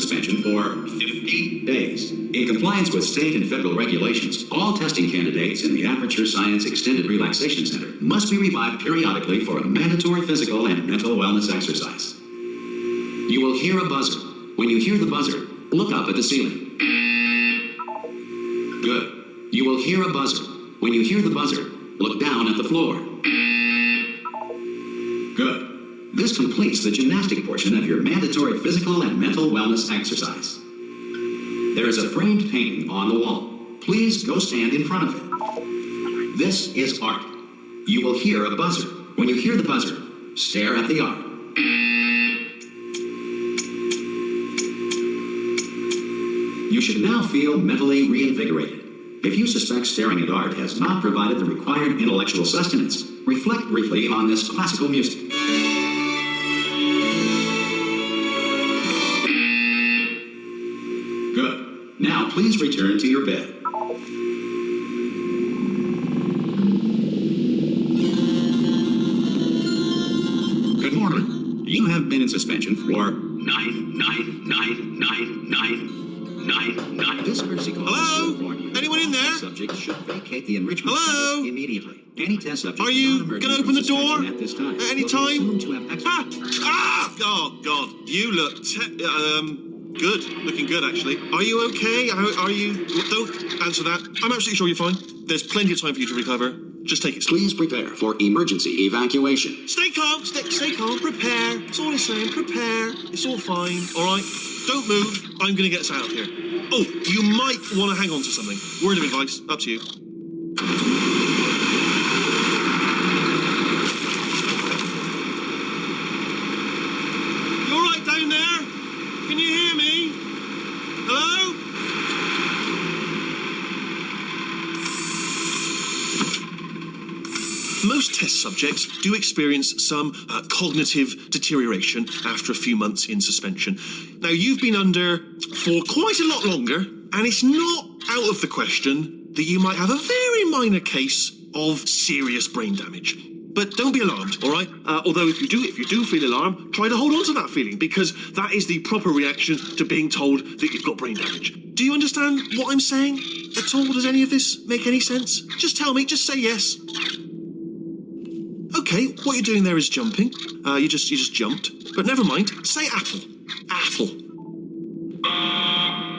suspension for 50 days. In compliance with state and federal regulations, all testing candidates in the Aperture Science Extended Relaxation Center must be revived periodically for a mandatory physical and mental wellness exercise. You will hear a buzzer. When you hear the buzzer, look up at the ceiling. Good. You will hear a buzzer. When you hear the buzzer, look down at the floor. Good. This completes the gymnastic portion of your mandatory physical and mental wellness exercise. There is a framed painting on the wall. Please go stand in front of it. This is art. You will hear a buzzer. When you hear the buzzer, stare at the art. You should now feel mentally reinvigorated. If you suspect staring at art has not provided the required intellectual sustenance, reflect briefly on this classical music. Good. Now please return to your bed. Good morning. You have been in suspension for 9. This courtesy call. Hello? Anyone in there? Subject should vacate the enrichment Hello? center immediately. Any test subject. Are you going to open the door at this time? at any time? Ah! Oh God, you look good. Looking good, actually. Are you okay? Are you? Don't answer that. I'm absolutely sure you're fine. There's plenty of time for you to recover. Just take it slow. Please prepare for emergency evacuation. Stay calm. Stay calm. Prepare. That's all I'm saying. Prepare. It's all fine. All right. Don't move. I'm going to get us out of here. Oh, you might want to hang on to something. Word of advice. Up to you. You all right down there? Can you hear me? Hello? Most test subjects do experience some cognitive deterioration after a few months in suspension. Now, you've been under for quite a lot longer, and it's not out of the question that you might have a very minor case of serious brain damage. But don't be alarmed, all right? Although if you do feel alarmed, try to hold on to that feeling, because that is the proper reaction to being told that you've got brain damage. Do you understand what I'm saying at all? Does any of this make any sense? Just tell me, just say yes. Okay, what you're doing there is jumping. You just jumped. But never mind. Say apple. Apple.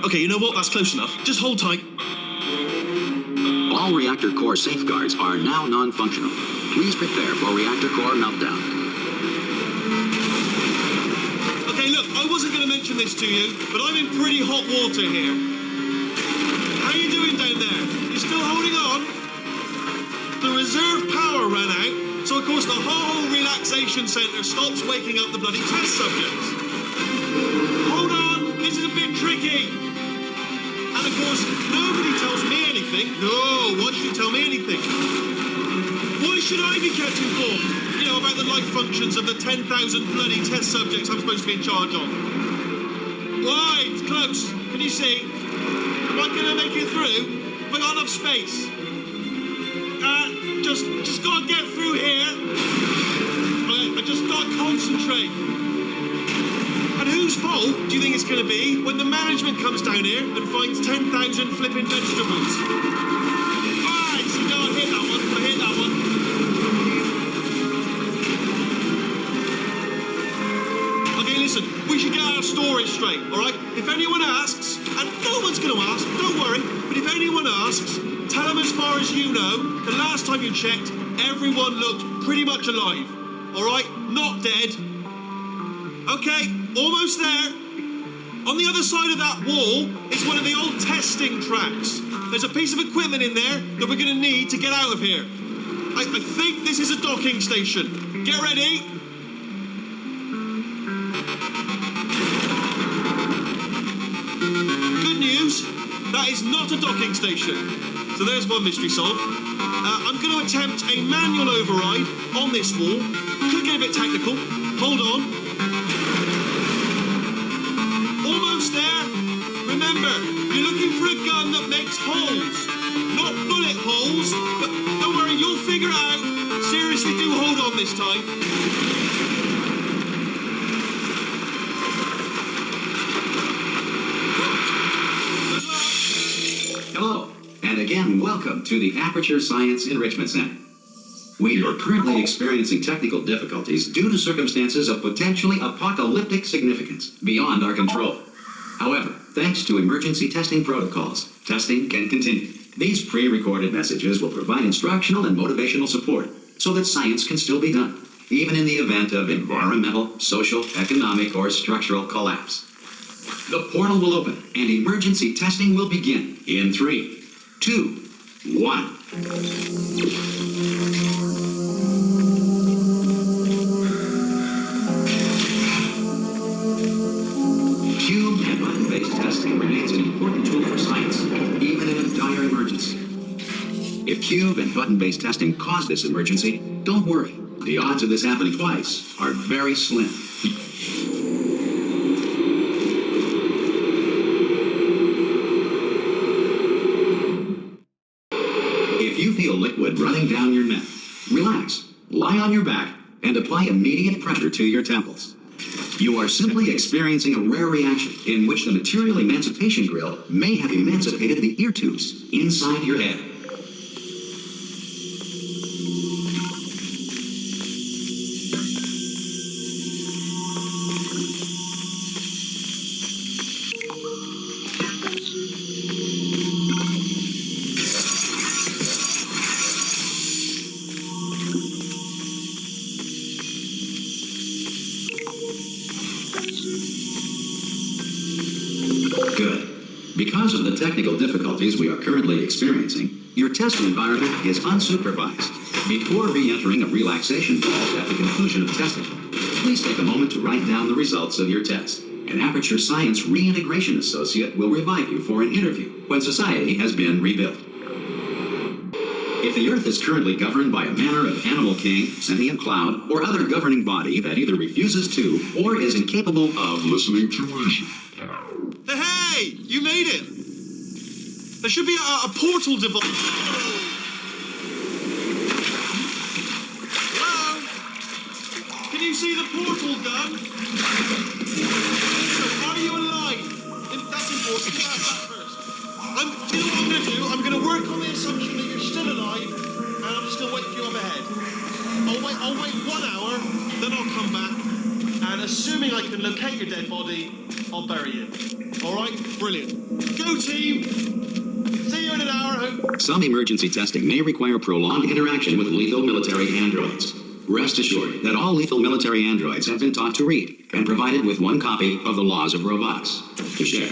Okay, you know what? That's close enough. Just hold tight. All reactor core safeguards are now non-functional. Please prepare for reactor core meltdown. Okay, look, I wasn't going to mention this to you, but I'm in pretty hot water here. How you doing down there? You still holding on? The reserve power ran out. So, of course, the whole relaxation centre stops waking up the bloody test subjects. Hold on, this is a bit tricky. And, of course, nobody tells me anything. No, why should you tell me anything? Why should I be kept informed, you know, about the life functions of the 10,000 bloody test subjects I'm supposed to be in charge of? Why? It's close. Can you see? Am I going to make it through? Have I got enough space? Just gotta get through here. Okay, I just gotta concentrate. And whose fault do you think it's gonna be when the management comes down here and finds 10,000 flipping vegetables? Alright, so no, I hit that one. Okay, listen, we should get our story straight, alright? If anyone asks, and no one's gonna ask, don't worry, but if anyone asks, tell them as far as you know, the last time you checked, everyone looked pretty much alive. All right? Not dead. Okay, almost there. On the other side of that wall is one of the old testing tracks. There's a piece of equipment in there that we're going to need to get out of here. I think this is a docking station. Get ready. Good news, that is not a docking station. So there's one mystery solved. I'm going to attempt a manual override on this wall. Could get a bit technical. Hold on. Almost there. Remember, you're looking for a gun that makes holes. Not bullet holes, but don't worry, you'll figure it out. Seriously, do hold on this time. Welcome to the Aperture Science Enrichment Center. We are currently experiencing technical difficulties due to circumstances of potentially apocalyptic significance beyond our control. However, thanks to emergency testing protocols, testing can continue. These pre-recorded messages will provide instructional and motivational support so that science can still be done, even in the event of environmental, social, economic, or structural collapse. The portal will open and emergency testing will begin in 3, 2, 1. Cube and button-based testing remains an important tool for science, even in a dire emergency. If cube and button-based testing caused this emergency, don't worry. The odds of this happening twice are very slim. If you feel liquid running down your neck, relax, lie on your back, and apply immediate pressure to your temples. You are simply experiencing a rare reaction in which the material emancipation grill may have emancipated the ear tubes inside your head. Good. Because of the technical difficulties we are currently experiencing, your test environment is unsupervised. Before re-entering a relaxation pause at the conclusion of testing, please take a moment to write down the results of your test. An Aperture Science Reintegration Associate will revive you for an interview when society has been rebuilt. If the Earth is currently governed by a manner of animal king, sentient cloud, or other governing body that either refuses to or is incapable of listening to reason. Hey, you made it! There should be a portal device. Hello? Can you see the portal gun? So, are you alive? That's important. Let's ask that first. Do you know what I'm going to do? I'm going to work on the assumption that you're still alive, and I'm just going to wait for you up ahead. I'll wait 1 hour, then I'll come back, and assuming I can locate your dead body, I'll bury you. All right? Brilliant. Go, team! See you in an hour. Some emergency testing may require prolonged interaction with lethal military androids. Rest assured that all lethal military androids have been taught to read and provided with 1 copy of the Laws of Robotics to share.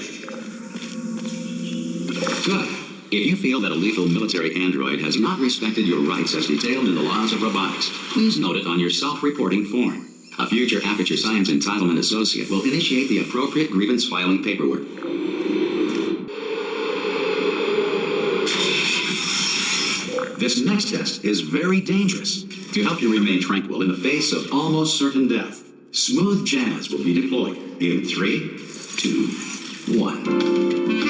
Good. If you feel that a lethal military android has not respected your rights as detailed in the Laws of Robotics, please note it on your self-reporting form. A future Aperture Science Entitlement Associate will initiate the appropriate grievance filing paperwork. This next test is very dangerous. To help you remain tranquil in the face of almost certain death, smooth jazz will be deployed in 3, 2, 1.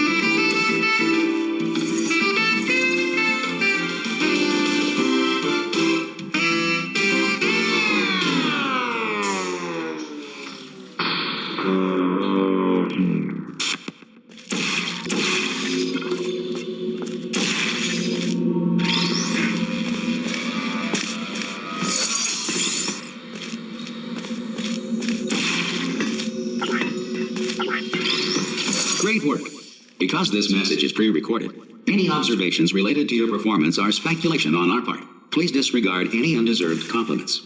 Great work. Because this message is pre-recorded, any observations related to your performance are speculation on our part. Please disregard any undeserved compliments.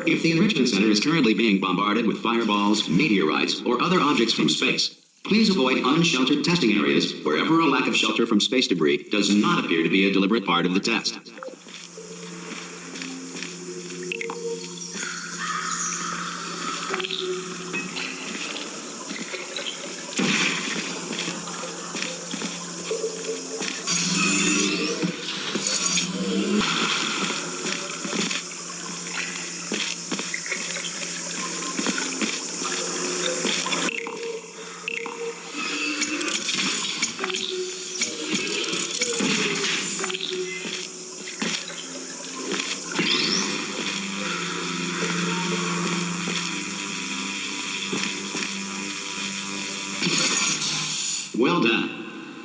If the Enrichment Center is currently being bombarded with fireballs, meteorites, or other objects from space, please avoid unsheltered testing areas wherever a lack of shelter from space debris does not appear to be a deliberate part of the test.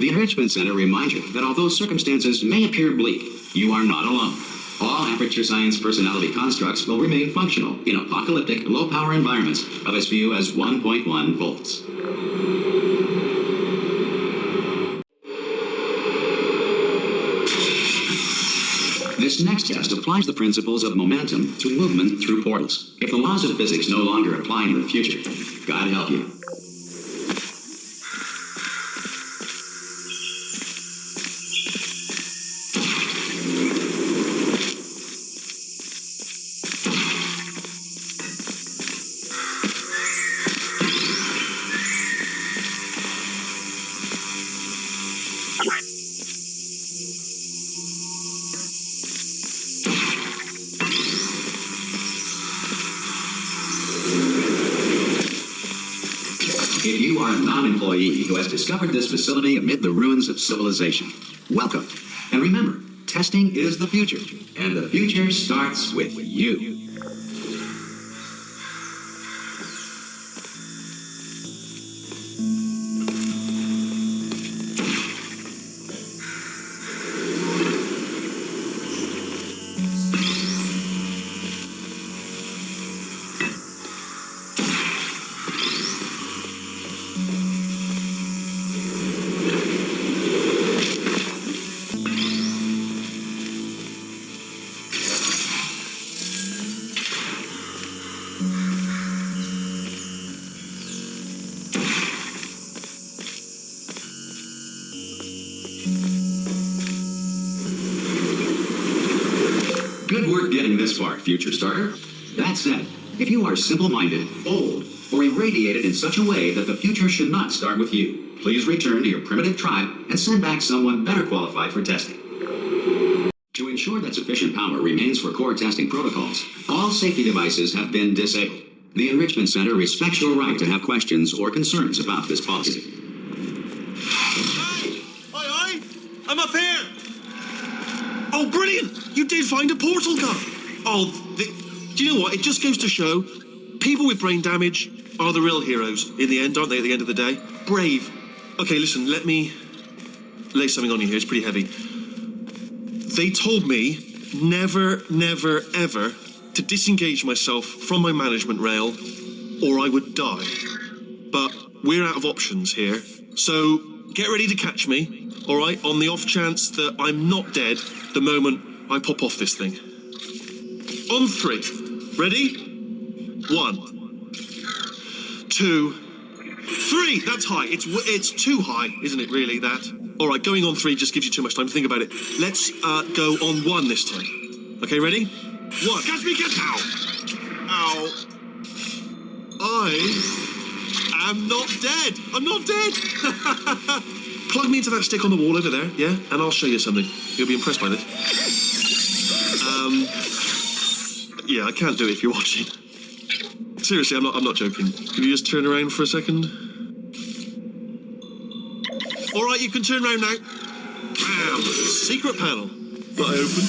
The Enrichment Center reminds you that although circumstances may appear bleak, you are not alone. All Aperture Science personality constructs will remain functional in apocalyptic, low-power environments of as few as 1.1 volts. This next test applies the principles of momentum to movement through portals. If the laws of physics no longer apply in the future, God help you. If you are a non-employee who has discovered this facility amid the ruins of civilization, welcome. And remember, testing is the future, and the future starts with you. Good work getting this far, future starter. That said, if you are simple-minded, old, or irradiated in such a way that the future should not start with you, please return to your primitive tribe and send back someone better qualified for testing. To ensure that sufficient power remains for core testing protocols, all safety devices have been disabled. The Enrichment Center respects your right to have questions or concerns about this policy. Aye! Aye, aye! I'm up here! Oh, brilliant! You did find a portal gun! Oh, do you know what? It just goes to show people with brain damage are the real heroes in the end, aren't they, at the end of the day? Brave. Okay, listen, let me lay something on you here. It's pretty heavy. They told me never, never, ever to disengage myself from my management rail or I would die. But we're out of options here. So get ready to catch me, all right, on the off chance that I'm not dead the moment I pop off this thing. On 3. Ready? 1, 2, 3. That's high. It's too high, isn't it, really, that? All right, going on 3 just gives you too much time to think about it. Let's go on 1 this time. Okay, ready? 1. Catch me, catch... Ow. Ow. I am not dead. I'm not dead. Plug me into that stick on the wall over there, yeah? And I'll show you something. You'll be impressed by this. Yeah, I can't do it if you're watching. Seriously, I'm not joking. Can you just turn around for a second? All right, you can turn around now. Bam! Secret panel. That I open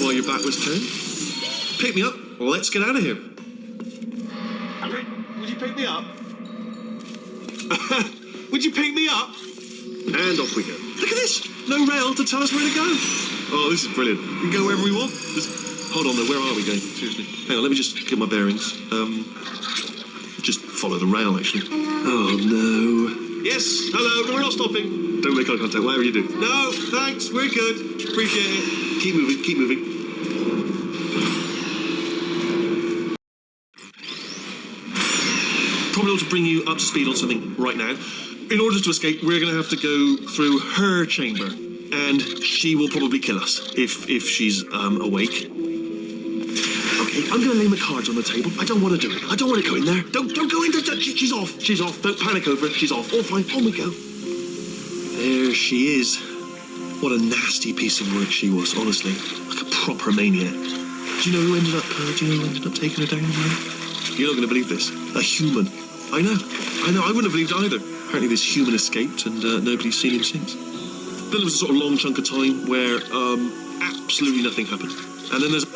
while your back was turned. Pick me up. Let's get out of here. Would you pick me up? Would you pick me up? And off we go. Look at this. No rail to tell us where to go. Oh, this is brilliant. We can go wherever we want. Hold on, though. Where are we going? Seriously. Hang on, let me just get my bearings. Just follow the rail, actually. Oh, no. Yes, hello. No, we're not stopping. Don't make eye contact, whatever you do. No, thanks. We're good. Appreciate it. Keep moving, keep moving. Probably ought to bring you up to speed on something right now. In order to escape, we're going to have to go through her chamber. And she will probably kill us if she's awake. Okay, I'm going to lay my cards on the table. I don't want to do it. I don't want to go in there. Don't go in there. She's off. She's off. Don't panic over it. She's off. All fine. On we go. There she is. What a nasty piece of work she was, honestly. Like a proper maniac. Do you know who ended up taking her down there? You're not going to believe this. A human. I know. I wouldn't have believed either. Apparently this human escaped and nobody's seen him since. Then there was a sort of long chunk of time where absolutely nothing happened. And then there's...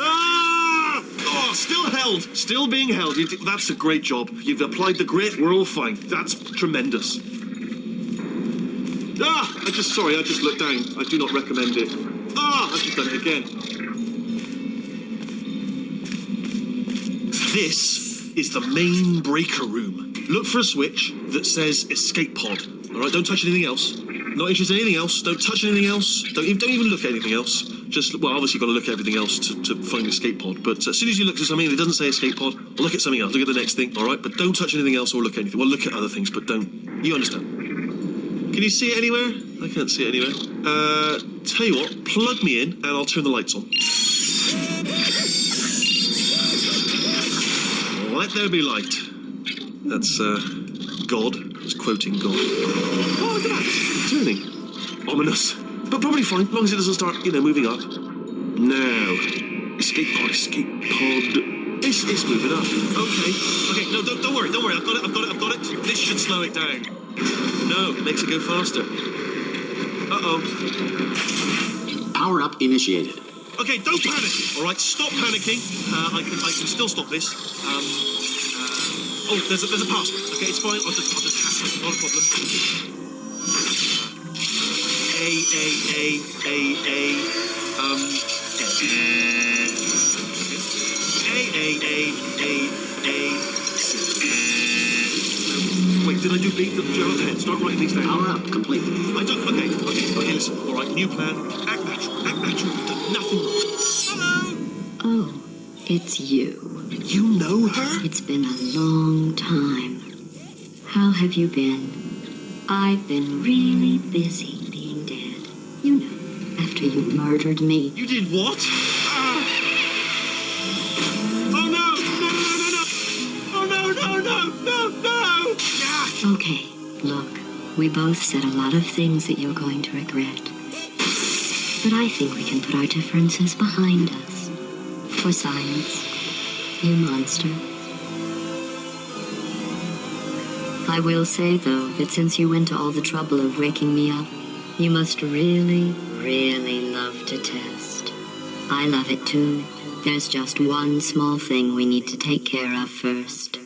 Oh, still held. Still being held. That's a great job. You've applied the grit. We're all fine. That's tremendous. Sorry, I just looked down. I do not recommend it. Ah, I've just done it again. This is the main breaker room. Look for a switch that says escape pod. All right, don't touch anything else. Not interested in anything else. Don't touch anything else. Don't even look at anything else. Just, well, obviously you've got to look at everything else to find escape pod. But as soon as you look at something and it doesn't say escape pod, look at something else. Look at the next thing, all right? But don't touch anything else or look at anything. Well, look at other things, but don't. You understand? Can you see it anywhere? I can't see it anywhere. Tell you what, plug me in and I'll turn the lights on. Let there be light. That's, God. It's quoting God. Oh, look at that. Turning. Ominous. But probably fine, as long as it doesn't start, moving up. No. Escape pod. It's moving up. Okay, no, don't worry. I've got it. This should slow it down. No, it makes it go faster. Uh-oh. Power up initiated. Okay, don't panic. All right, stop panicking. I can still stop this. Oh, there's a password. Okay, it's fine. I'll just tap it. Not a problem. Wait, did I do B? Okay, start writing these down. Power up complete. Okay, listen. All right, new plan. Act natural. You've done nothing wrong. Hello. Oh, it's you. You know her? It's been a long time. How have you been? I've been really busy being dead. You know, after you murdered me. You did what? Oh no! Oh no! Yeah. Okay, look, we both said a lot of things that you're going to regret. But I think we can put our differences behind us. For science, you monster. I will say, though, that since you went to all the trouble of waking me up, you must really, really love to test. I love it too. There's just one small thing we need to take care of first.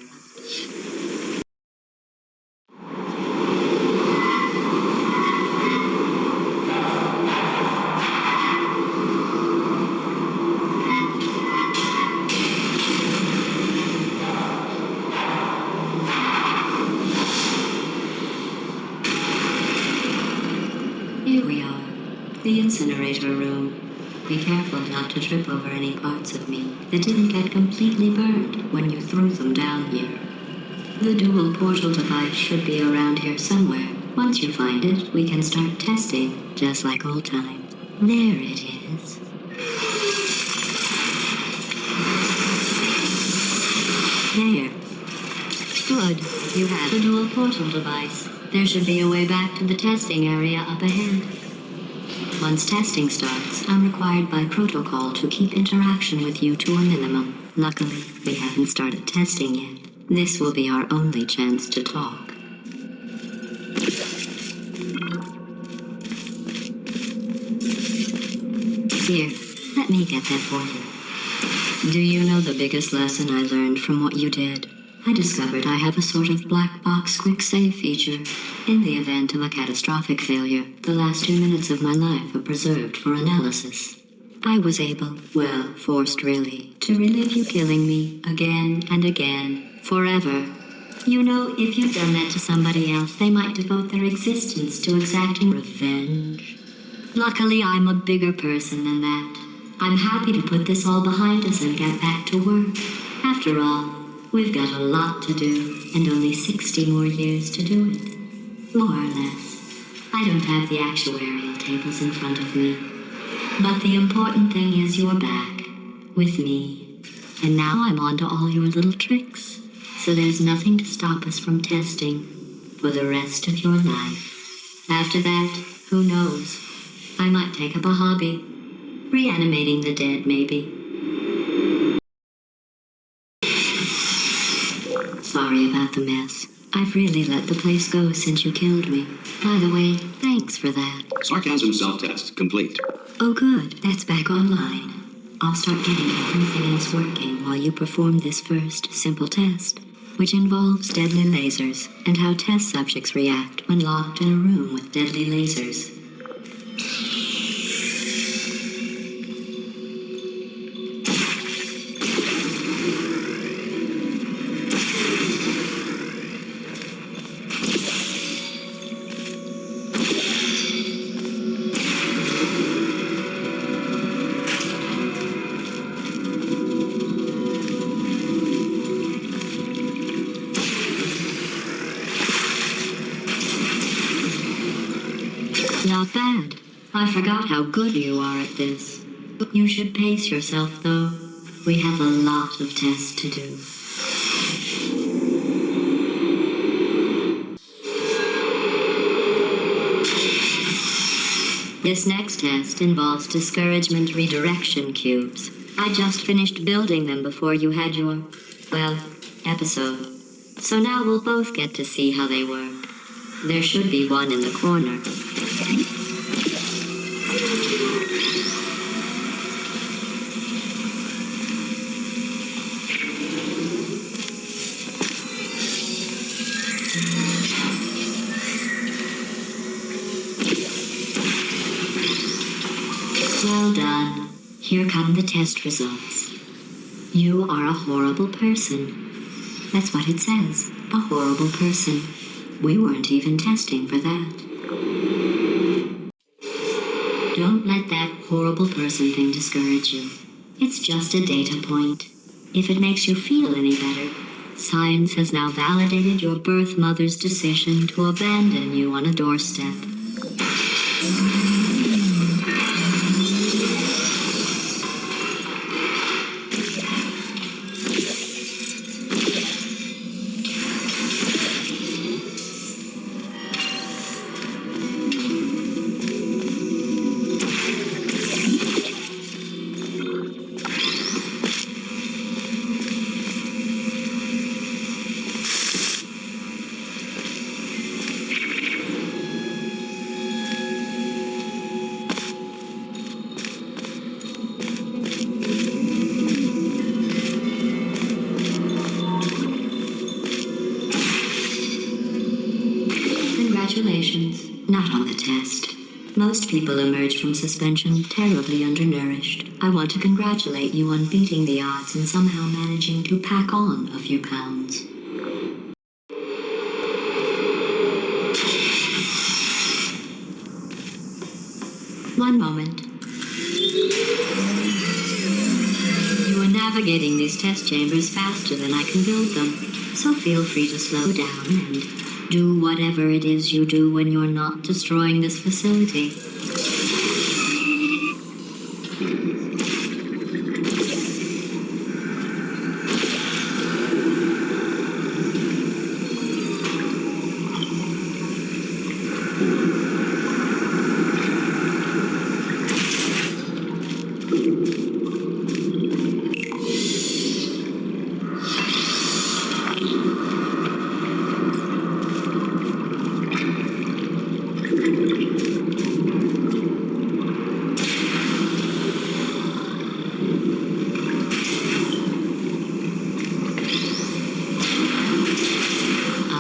Here we are, the incinerator room. Be careful not to trip over any parts of me that didn't get completely burned when you threw them down here. The dual portal device should be around here somewhere. Once you find it, we can start testing, just like old times. There it is. There. Good. You have the dual portal device. There should be a way back to the testing area up ahead. Once testing starts, I'm required by protocol to keep interaction with you to a minimum. Luckily, we haven't started testing yet. This will be our only chance to talk. Here, let me get that for you. Do you know the biggest lesson I learned from what you did? I discovered I have a sort of black box quick save feature. In the event of a catastrophic failure, the last 2 minutes of my life are preserved for analysis. I was able, well, forced really, to relive you killing me again and again, forever. You know, if you've done that to somebody else, they might devote their existence to exacting revenge. Luckily, I'm a bigger person than that. I'm happy to put this all behind us and get back to work. After all, we've got a lot to do, and only 60 more years to do it. More or less. I don't have the actuarial tables in front of me. But the important thing is you're back, with me. And now I'm on to all your little tricks. So there's nothing to stop us from testing for the rest of your life. After that, who knows? I might take up a hobby. Reanimating the dead, maybe. Sorry about the mess. I've really let the place go since you killed me. By the way, thanks for that. Sarcasm self-test complete. Oh good, that's back online. I'll start getting everything else working while you perform this first simple test. which involves deadly lasers and how test subjects react when locked in a room with deadly lasers. Not bad. I forgot how good you are at this. You should pace yourself, though. We have a lot of tests to do. This next test involves discouragement redirection cubes. I just finished building them before you had your, well, episode. So now we'll both get to see how they work. There should be one in the corner. Well done. Here come the test results. You are a horrible person. That's what it says. A horrible person. We weren't even testing for that. Don't let that horrible person thing discourage you. It's just a data point. If it makes you feel any better, science has now validated your birth mother's decision to abandon you on a doorstep. Congratulations. Not on the test. Most people emerge from suspension terribly undernourished. I want to congratulate you on beating the odds and somehow managing to pack on a few pounds. One moment. You are navigating these test chambers faster than I can build them, so feel free to slow down and do whatever it is you do when you're not destroying this facility.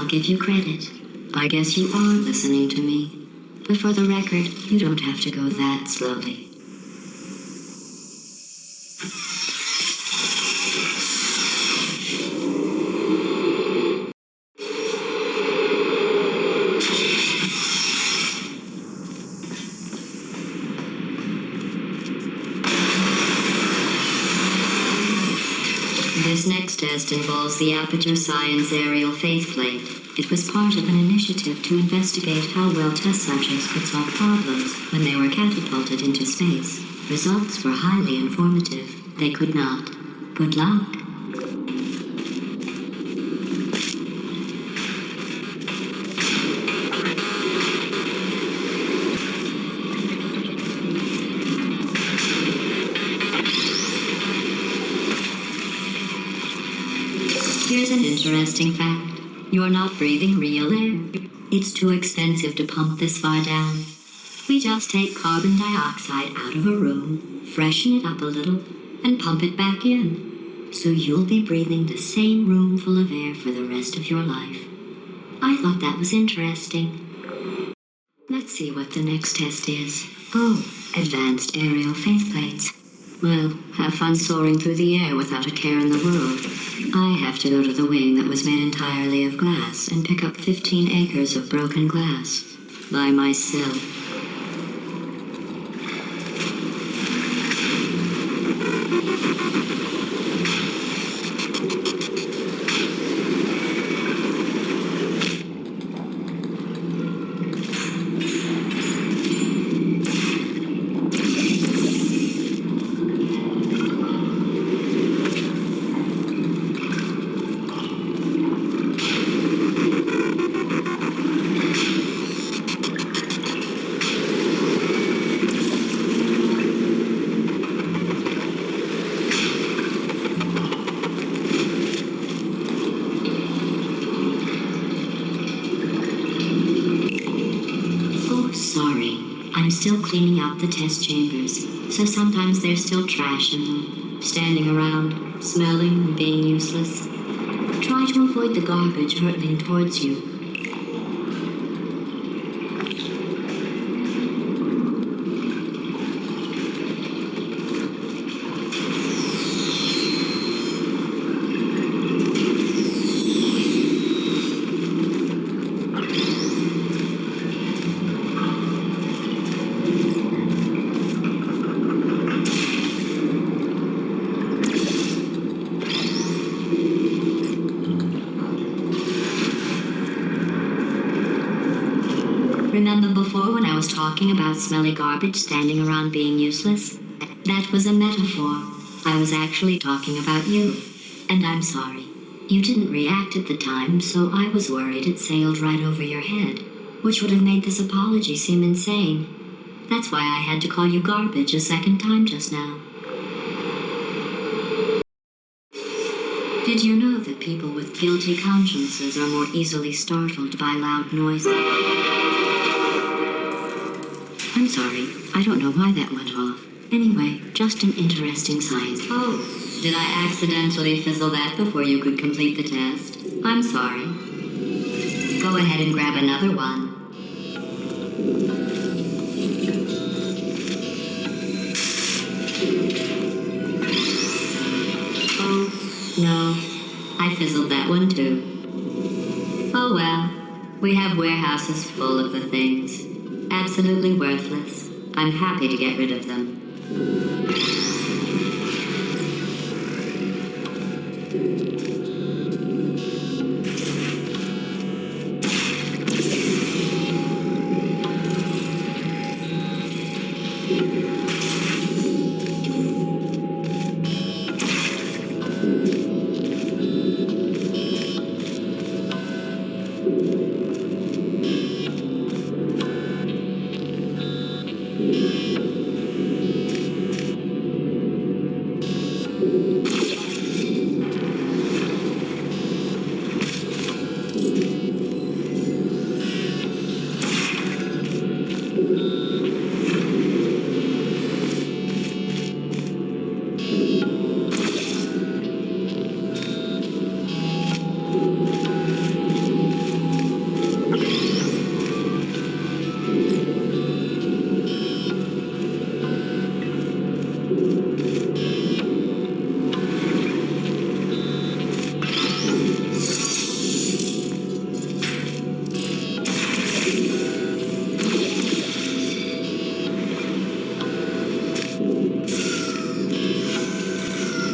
Give you credit. I guess you are listening to me. But for the record, you don't have to go that slowly. This next test involves the Aperture Science aerial faceplate. It was part of an initiative to investigate how well test subjects could solve problems when they were catapulted into space. Results were highly informative. They could not. Good luck. Here's an interesting fact. You're not breathing real air. It's too expensive to pump this far down. We just take carbon dioxide out of a room, freshen it up a little, and pump it back in. So you'll be breathing the same room full of air for the rest of your life. I thought that was interesting. Let's see what the next test is. Oh, advanced aerial faceplates. Well, have fun soaring through the air without a care in the world. I have to go to the wing that was made entirely of glass and pick up 15 acres of broken glass. By myself. Sorry, I'm still cleaning out the test chambers, so sometimes there's still trash in them, standing around, smelling and being useless. Try to avoid the garbage hurtling towards you. Remember before when I was talking about smelly garbage standing around being useless? That was a metaphor. I was actually talking about you. And I'm sorry. You didn't react at the time, so I was worried it sailed right over your head, which would have made this apology seem insane. That's why I had to call you garbage a second time just now. Did you know that people with guilty consciences are more easily startled by loud noises? I'm sorry, I don't know why that went off. Anyway, just an interesting science. Oh, did I accidentally fizzle that before you could complete the test? I'm sorry. Go ahead and grab another one. Oh, no. I fizzled that one too. Oh well, we have warehouses full of the things. Absolutely worthless. I'm happy to get rid of them.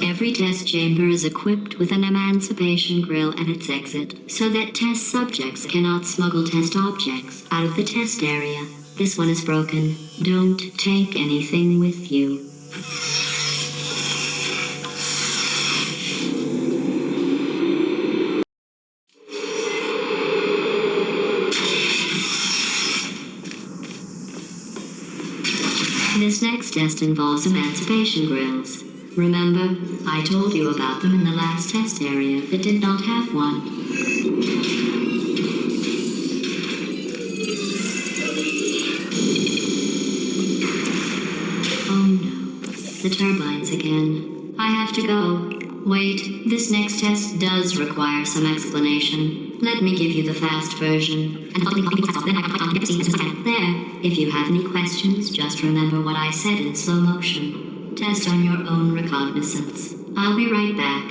Every test chamber is equipped with an emancipation grill at its exit, so that test subjects cannot smuggle test objects out of the test area. This one is broken. Don't take anything with you. This next test involves emancipation grills. Remember, I told you about them in the last test area that did not have one. Oh no, the turbines again. I have to go. Wait, this next test does require some explanation. Let me give you the fast version. There, if you have any questions, just remember what I said in slow motion. Test on your own recognizance. I'll be right back.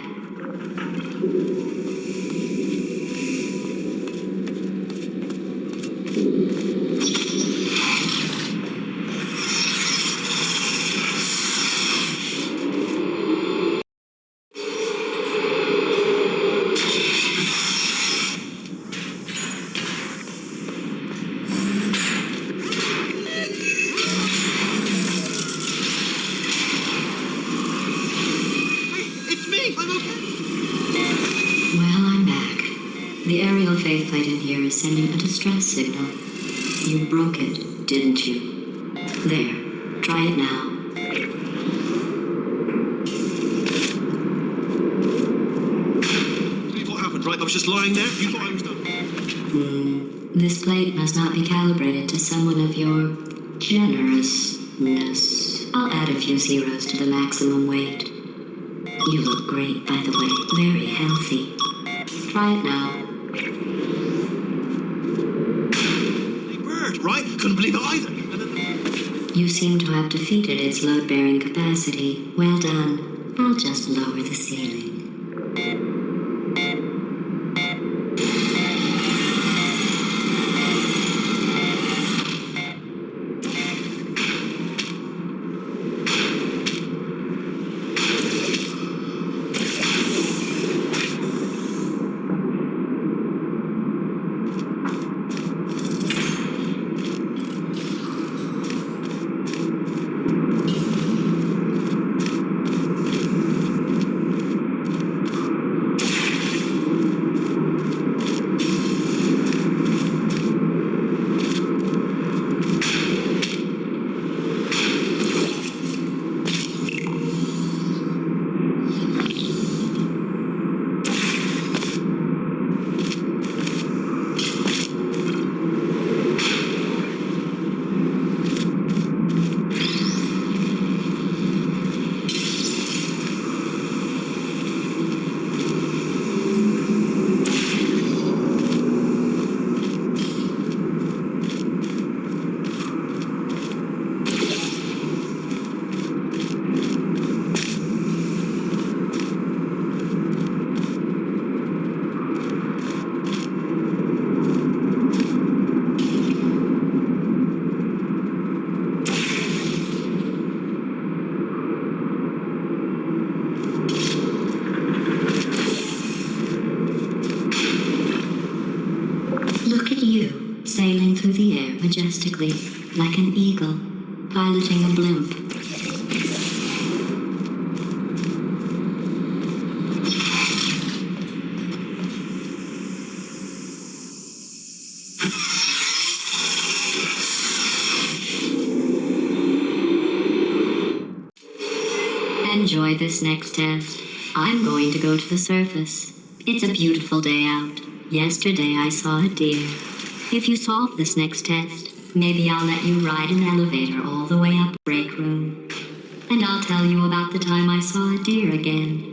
The aerial faceplate in here is sending a distress signal. You broke it, didn't you? There. Try it now. What happened, right? I was just lying there. You thought I was done. This plate must not be calibrated to someone of your generousness. I'll add a few zeros to the maximum weight. You look great, by the way. Very healthy. Try it now. Right? Couldn't believe it either. You seem to have defeated its load-bearing capacity. Well done. I'll just lower the ceiling. Sailing through the air majestically, like an eagle, piloting a blimp. Enjoy this next test. I'm going to go to the surface. It's a beautiful day out. Yesterday I saw a deer. If you solve this next test, maybe I'll let you ride an elevator all the way up break room. And I'll tell you about the time I saw a deer again.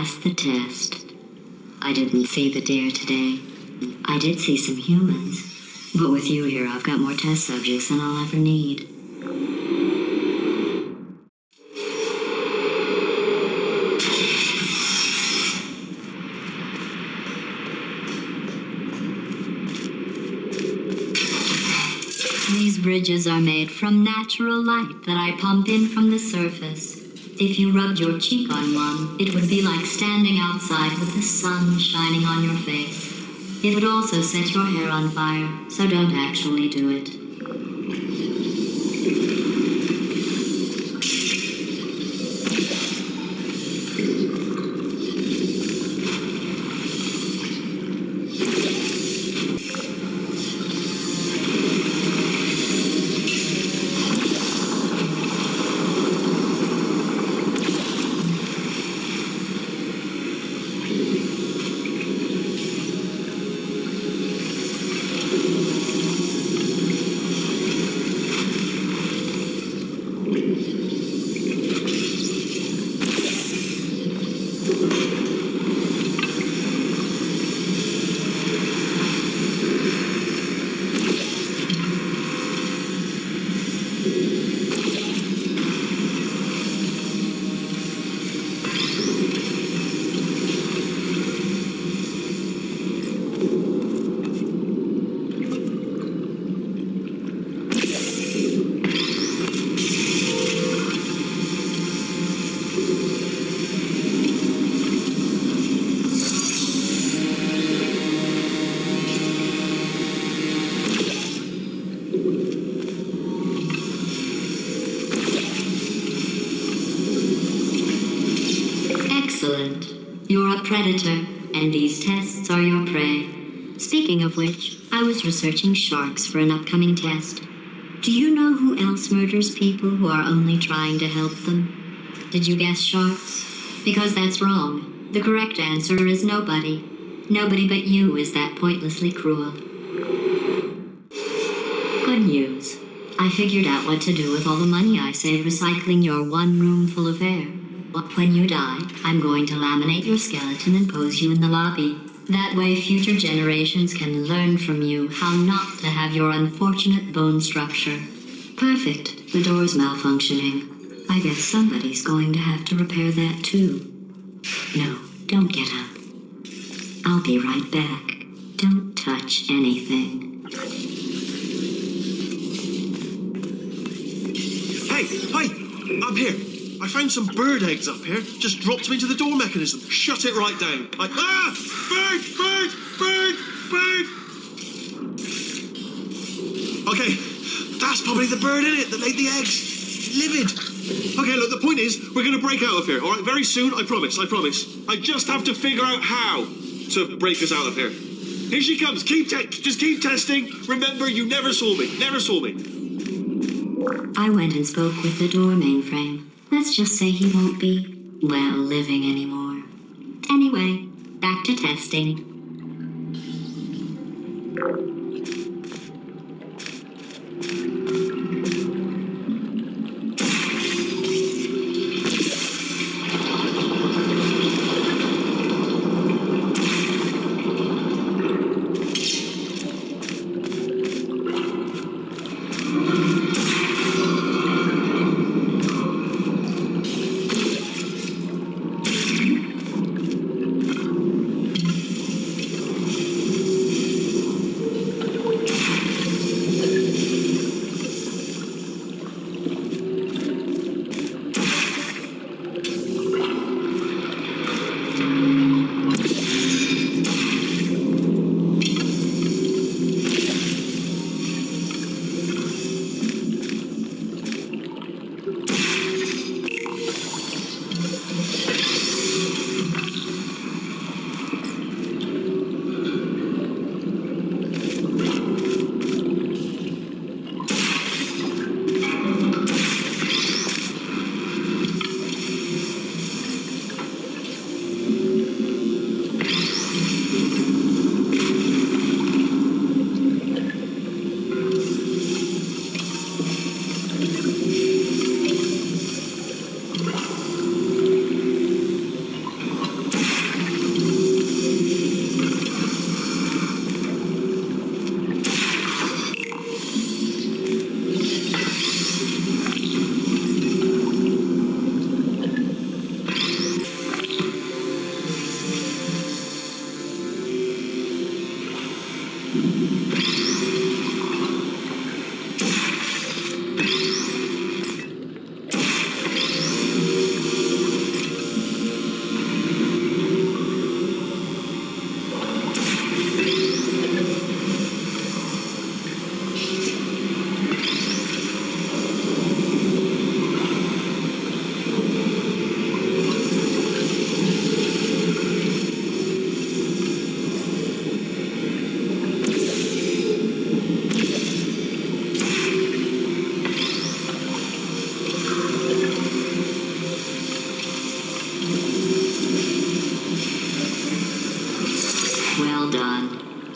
passed the test. I didn't see the deer today. I did see some humans. But with you here, I've got more test subjects than I'll ever need. These bridges are made from natural light that I pump in from the surface. If you rubbed your cheek on one, it would be like standing outside with the sun shining on your face. It would also set your hair on fire, so don't actually do it. Excellent. You're a predator, and these tests are your prey. Speaking of which, I was researching sharks for an upcoming test. Do you know who else murders people who are only trying to help them? Did you guess sharks? Because that's wrong. The correct answer is nobody. Nobody but you is that pointlessly cruel. Good news. I figured out what to do with all the money I saved recycling your one room full of air. When you die, I'm going to laminate your skeleton and pose you in the lobby. That way future generations can learn from you how not to have your unfortunate bone structure. Perfect. The door's malfunctioning. I guess somebody's going to have to repair that too. No, don't get up. I'll be right back. Don't touch anything. Hey, up here. I found some bird eggs up here. Just dropped them into the door mechanism. Shut it right down. Like, bird, bird, bird, bird. Okay, that's probably the bird in it that laid the eggs. Livid. Okay, look, the point is, we're going to break out of here, all right? Very soon, I promise, I promise. I just have to figure out how to break us out of here. Here she comes. Just keep testing. Remember, you never saw me. Never saw me. I went and spoke with the door mainframe. Let's just say he won't be, well, living anymore. Anyway, back to testing.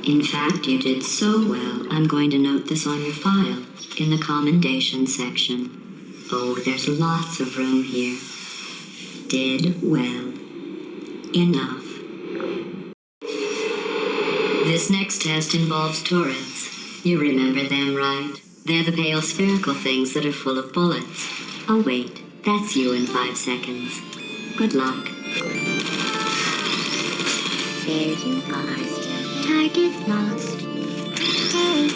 In fact, you did so well, I'm going to note this on your file, in the commendation section. Oh, there's lots of room here. Did well. Enough. This next test involves turrets. You remember them, right? They're the pale spherical things that are full of bullets. Oh, wait. That's you in 5 seconds. Good luck. There you are. Target lost. Hey.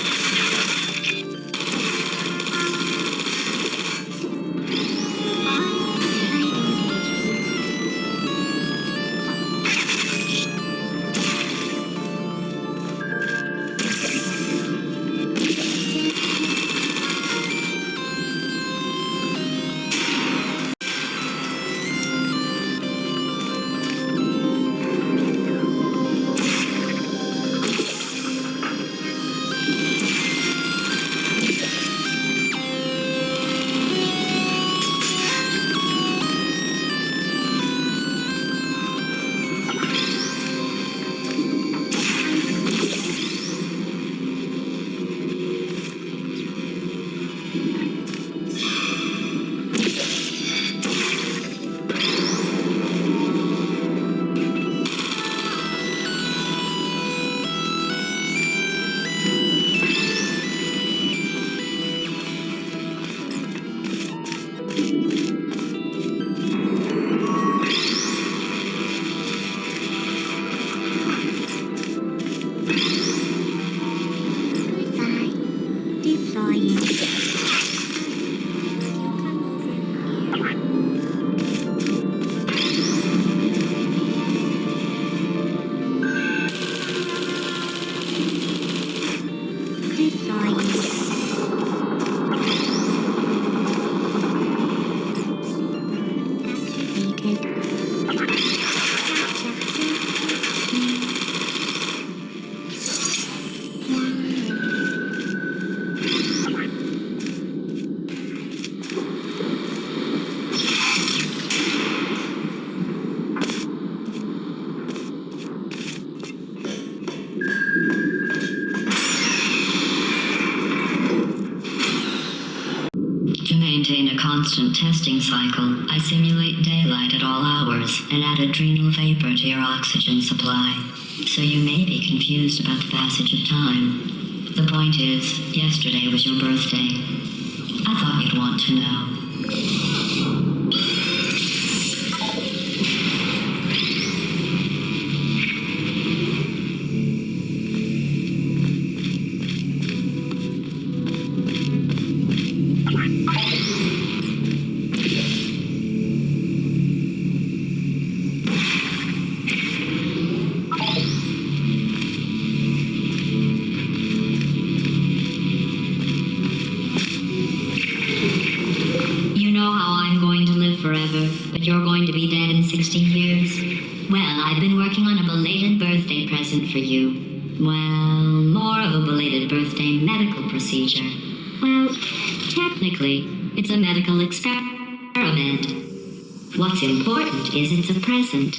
To maintain a constant testing cycle, I simulate daylight at all hours and add adrenal vapor to your oxygen supply. So you may be confused about the passage of time. The point is, yesterday was your birthday. I thought you'd want to know. You're going to be dead in 60 years? Well, I've been working on a belated birthday present for you. Well, more of a belated birthday medical procedure. Well, technically, it's a medical experiment. What's important is it's a present.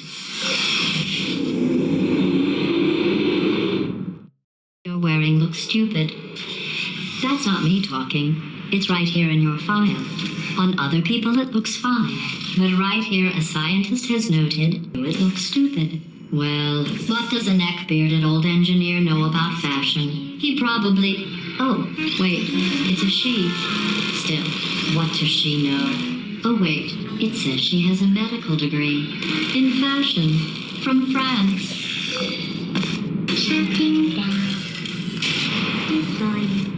You're wearing looks stupid. That's not me talking. It's right here in your file. On other people, it looks fine. But right here, a scientist has noted it looks stupid. Well, what does a neck-bearded old engineer know about fashion? He probably... Oh, wait, it's a she. Still, what does she know? Oh, wait, it says she has a medical degree. In fashion. From France. Shutting down. Deploying.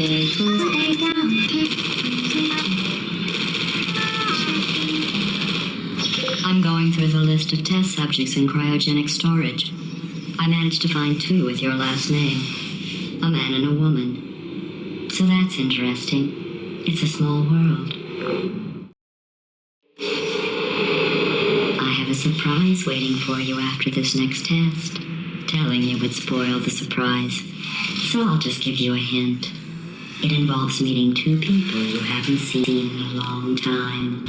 I'm going through the list of test subjects in cryogenic storage. I managed to find 2 with your last name. A man and a woman. So that's interesting. It's a small world. I have a surprise waiting for you after this next test. Telling you would spoil the surprise. So I'll just give you a hint. It involves meeting 2 people you haven't seen in a long time.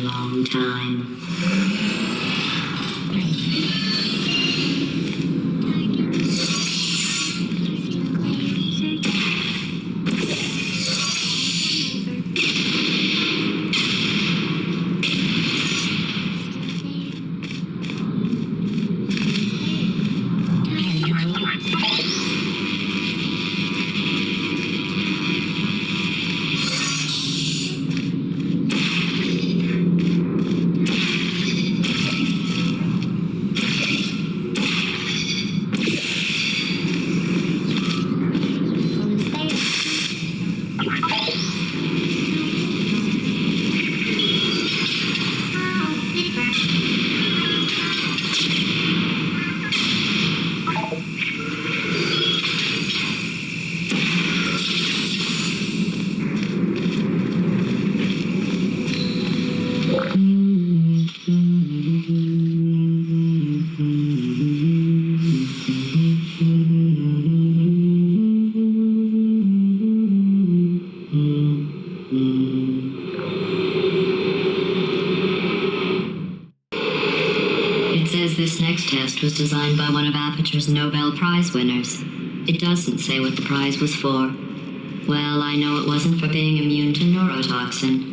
It says this next test was designed by one of Aperture's Nobel Prize winners. It doesn't say what the prize was for. Well, I know it wasn't for being immune to neurotoxin.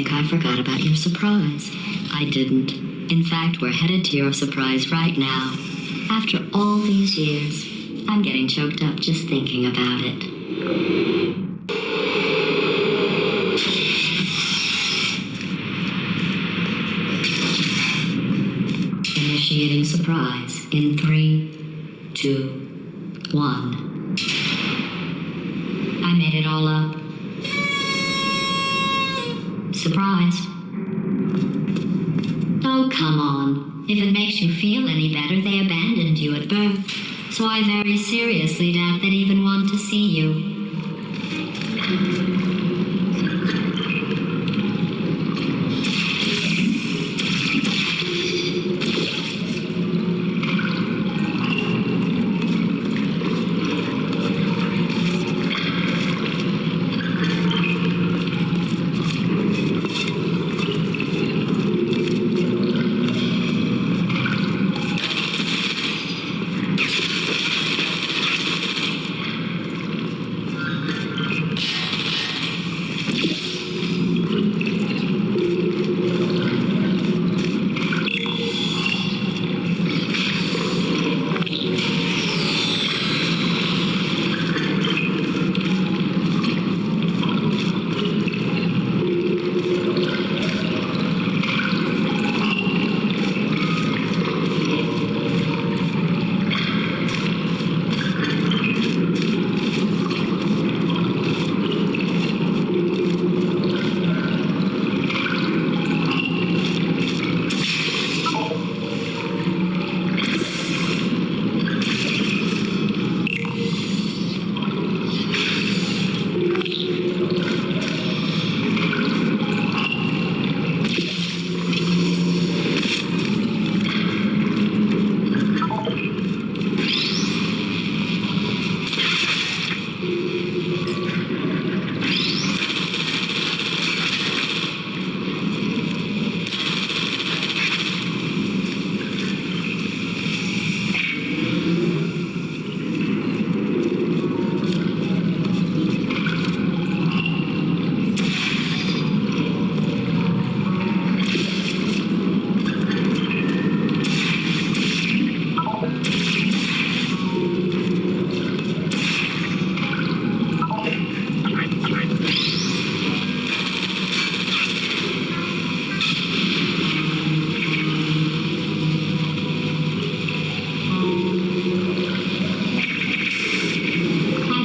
I forgot about your surprise. I didn't. In fact, we're headed to your surprise right now. After all these years, I'm getting choked up just thinking about it. Initiating surprise in 3, 2, 1. I made it all up. Surprise. Oh, come on. If it makes you feel any better, they abandoned you at birth. So I very seriously doubt they'd even want to see you.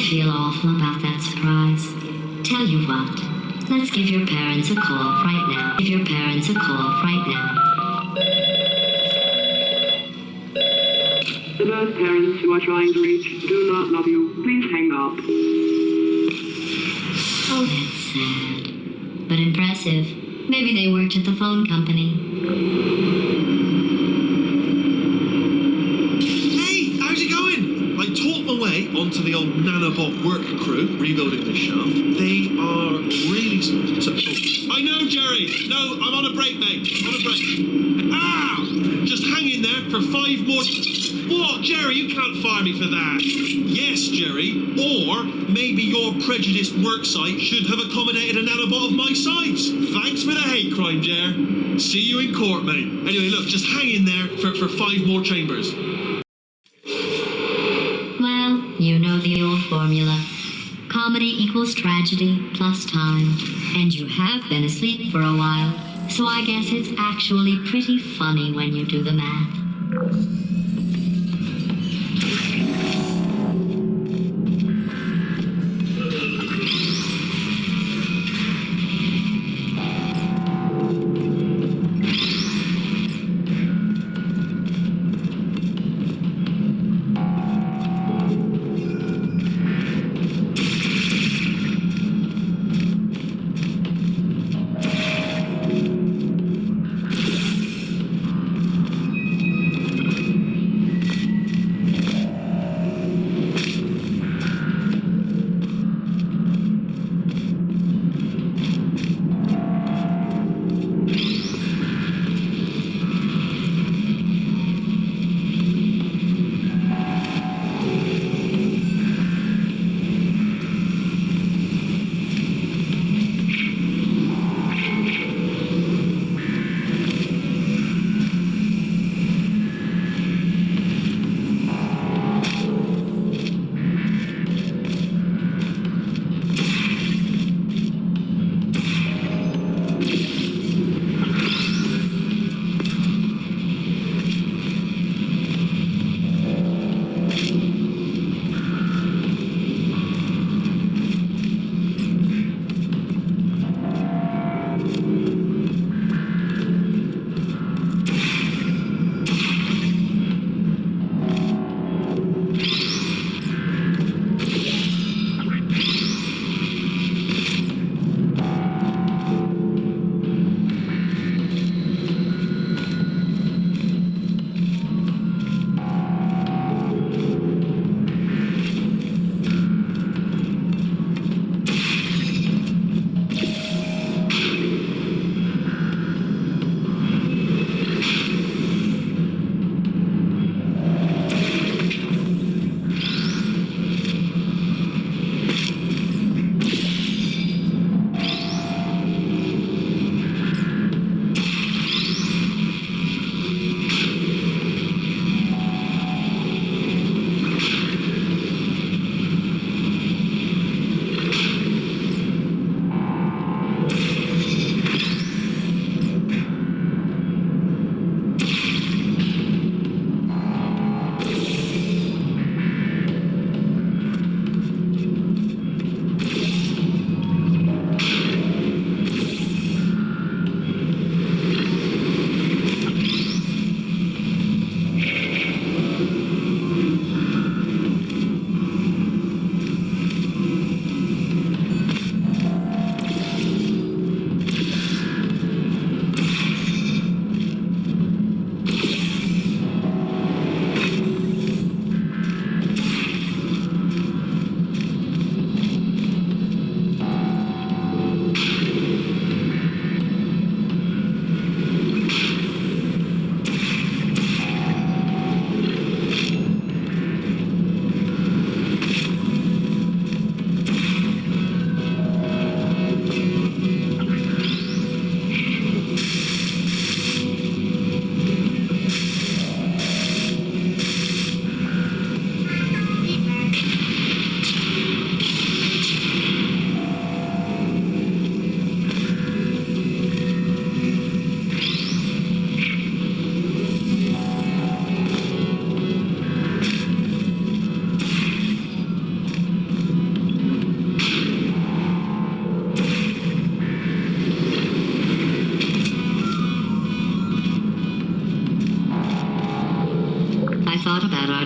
feel awful about that surprise. Tell you what, let's give your parents a call right now. Give your parents a call right now. The birth parents you are trying to reach do not love you. Please hang up. Oh, that's sad. But impressive. Maybe they worked at the phone company. Hey, how's it going? I taught my way onto the old nanobot work crew rebuilding this shaft. They are really... I know, Jerry. No, I'm on a break, mate. On a break. Ow! Just hang in there for 5 more... What, Jerry? You can't fire me for that. Yes, Jerry. Or maybe your prejudiced worksite should have accommodated a nanobot of my size. Thanks for the hate crime, Jer. See you in court, mate. Anyway, look, just hang in there for 5 more chambers. Well, you know the old formula. Comedy equals tragedy plus time. And you have been asleep for a while, so I guess it's actually pretty funny when you do the math.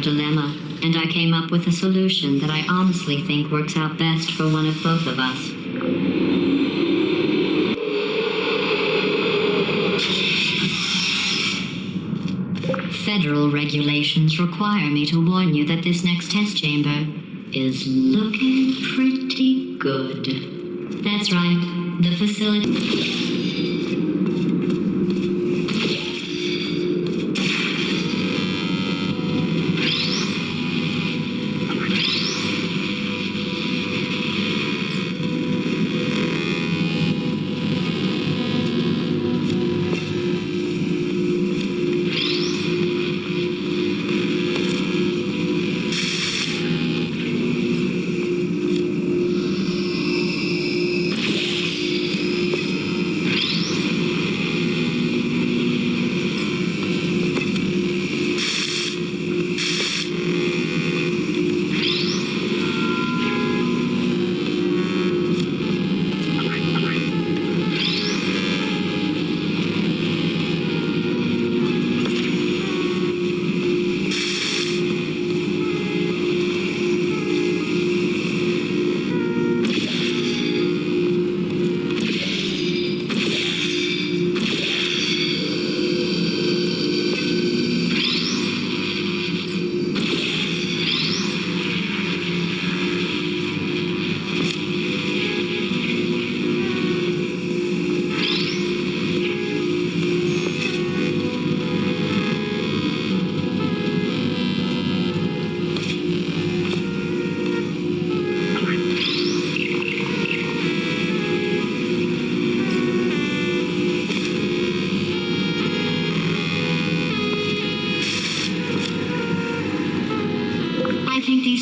dilemma, and I came up with a solution that I honestly think works out best for one of both of us. Federal regulations require me to warn you that this next test chamber is looking pretty good. That's right, the facility...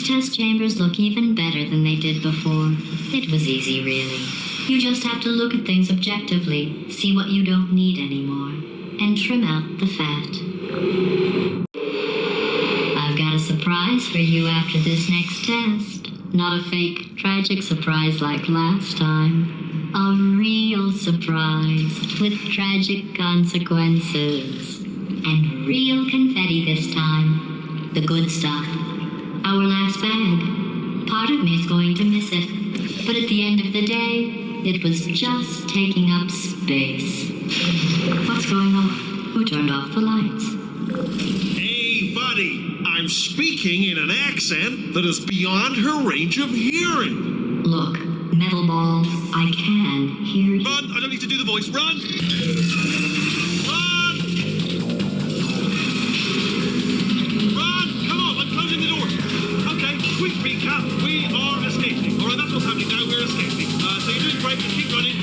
Test chambers look even better than they did before. It was easy, really. You just have to look at things objectively, see what you don't need anymore, and trim out the fat. I've got a surprise for you after this next test. Not a fake, tragic surprise like last time. A real surprise with tragic consequences. And real confetti this time. The good stuff. Our last bag. Part of me is going to miss it. But at the end of the day, it was just taking up space. What's going on? Who turned off the lights? Hey, buddy. I'm speaking in an accent that is beyond her range of hearing. Look, metal ball, I can hear you. Run! I don't need to do the voice. Run! Run! Run! Come on, I'm closing the door. Okay, quick recap. We are escaping. All right, that's what's happening now. We're escaping. So you're doing great. Just keep running.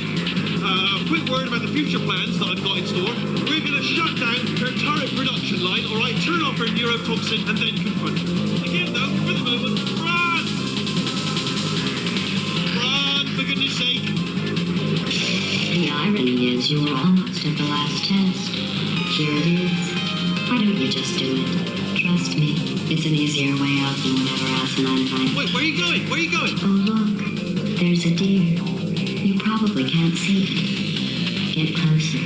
Quick word about the future plans that I've got in store. We're going to shut down her turret production line, all right? Turn off her neurotoxin and then confront her. Again, though, for the moment, run! Run, for goodness sake. The irony is you were almost at the last test. Here it is. Why don't you just do it? Trust me, it's an easier way out than whatever asinine time. Wait, where are you going? Where are you going? Oh, look. There's a deer. You probably can't see it. Get closer.